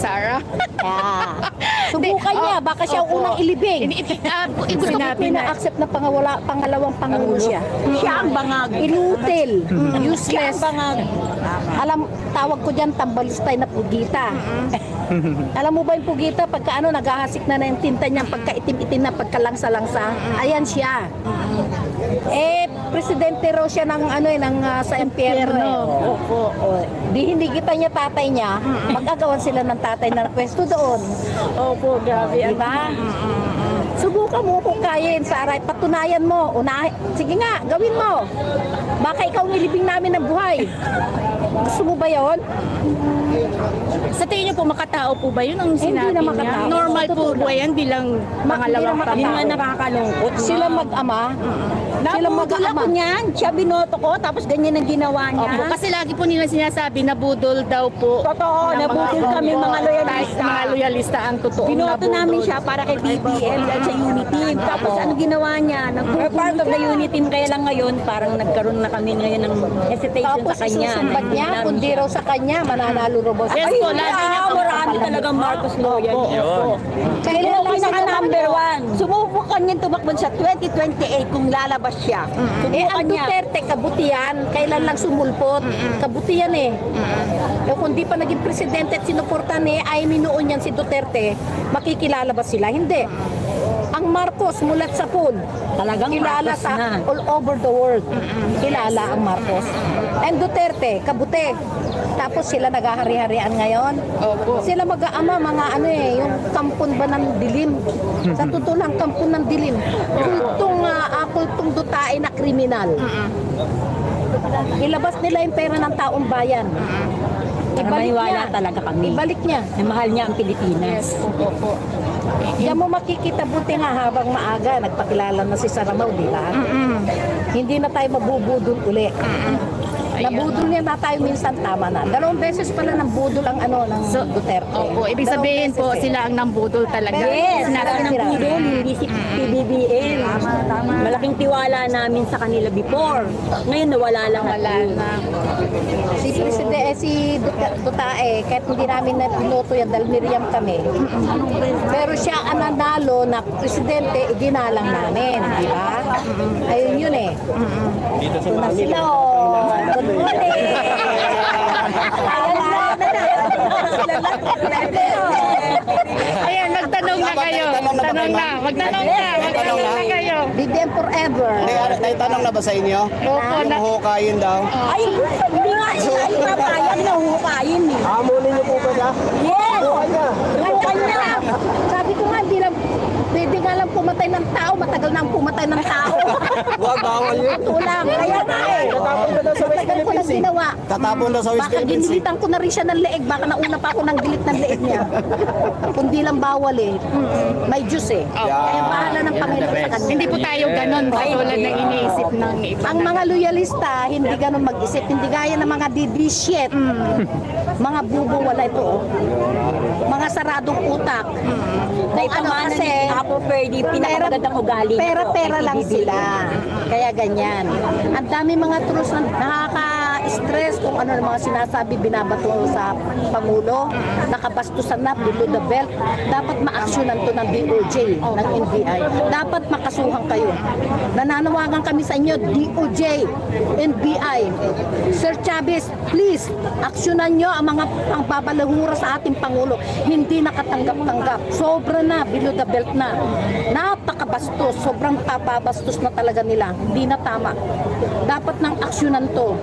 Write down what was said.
Sara. Subukan niya, baka siya ang unang ilibing. Gusto ko Sinabi na accept na pangalawang pangulo siya. Siya ang bangag. Inutil, Siya useless. ang bangag. Alam, tawag ko dyan, tambalistay na pugita. Alam mo ba yung pugita, pagka naghahasik na yung tinta niya, pagka itim-itim na, pagkalangsa-langsa, ayan siya. Presidente raw siya ng sa impyerno. Opo. Di hindi kita niya tatay niya, magagawan sila ng tatay na pwesto doon. Opo, grabe. Diba? Subukan mo kung kayain, Saray. Patunayan mo. Sige nga, gawin mo. Baka ikaw ang ilibing namin ng buhay. Gusto mo ba yon? Sa tingin niyo po, makatao po ba yun ang sinabi na niya? makatao. Normal po ba yan bilang pangalawang makatao. Hindi pangulo? nga nakakalungkot. Sila mag-ama. Sila Nabudol mag-ama. ako niyan. Siya binoto ko, tapos ganyan ang ginawa niya. Opo, kasi lagi po nila sinasabi na budol daw po. Totoo, ng nabudol kami mga loyalista. Mga loyalista ang totoo. Binoto namin siya para kay BBM at sa unity team. Tapos ano ginawa niya? Part of the unity team, kaya lang ngayon, parang nagkaroon na kami ngayon ng hesitation Tapos sa kanya. isusumbat niya, kundi raw sa kanya, mananalo raw ba siya? Yes po, lagi niya po. Marami talagang Marcos loyal. Kailan Kailan lang pinaka siya number one? Subukan niya tumakbo sa 2028 kung lalabas siya. Subukan Ang niya. Duterte, kabutihan, kailan lang sumulpot? Kabutihan kung di pa naging presidente at sinuportan ay minuon yan si Duterte, makikilala ba sila? Hindi. Ang Marcos mulat sa pool. Talagang Kilala Marcos sa na. all over the world. Kilala ang Marcos. And Duterte, kabuti. Tapos sila naghahari-harian ngayon. Opo. Sila mag-aama, mga yung kampon ba ng dilim. Sa totoo lang, kampon ng dilim. Kultong dutae na kriminal. Ilabas nila yung pera ng taong bayan. Para maniwala talaga kami. Ibalik niya. Na mahal niya ang Pilipinas. Opo. Diyan mo makikita, buti nga habang maaga, nagpakilala na si Saramaw, di ba? Hindi na tayo mabubudol uli. Nabudol niya na tayo minsan, tama na. 2 beses pala ng budol ang ng Duterte. Opo, ibig sabihin 2 po, beses sila ang nambudol talaga. Yes, Sinabi sila ng nila. pudol, hindi si PBBM. Malaking tiwala namin sa kanila before. Ngayon nawala lang Wala na. Si Presidente, si Dutae, kahit hindi namin na piloto yan, dahil Miriam kami. Pero siya ang nanalo na presidente, iginalang namin, di ba? Ayun yun Dito sa Ito na Manila. sila, Good morning! Ayan, magtanong na kayo. Magtanong na. Magtanong na kayo. BBM forever. May tanong na ba sa inyo? Opo, Yung huhukayin daw. Ay, hindi nga siya ay papayag na hukayin eh. Hamunin niyo po ba siya? Yes! Hukayin niya. Sabi ko nga, hindi lang, pwede nga lang pumatay ng tao, matagal na ang pumatay ng tao. Wag, bawal yun. Ito lang, kaya nga Tatapon ka daw sa West Matagal ko lang Philippines eh. ginawa. Tatapon daw sa West Baka Philippines eh. ginilitan ko na rin siya ng leeg. Baka nauna pa ako ng gilit ng leeg niya. Kundi lang bawal May Diyos Kaya bahala ng Panginoon sa kanya. Hindi po tayo ganon katulad ng iniisip ng iba. Ang mga loyalista, hindi ganun mag-isip. Hindi gaya ng mga didishit. Mga bubo, wala ito. Mga saradong utak. Na kasi, Ako pwede, pinakamagandang ugali. pera-pera lang sila. Kaya ganyan. Ang dami mga trus na nakaka-stress kung ano mga sinasabi, binabato sa Pangulo. Nakabastusan na, below the belt. Dapat ma-actionan to ng DOJ, ng NBI. Dapat makasuhan kayo. Nananawagan kami sa inyo, DOJ, NBI. Sir Chavez, please, aksyonan nyo ang mga pangbabalahura sa ating Pangulo. Hindi nakatanggap-tanggap. Sobra na, below the belt na. Napakabastos. Sobrang papabastos na talaga nila. Hindi na tama. Dapat nang aksyonan to.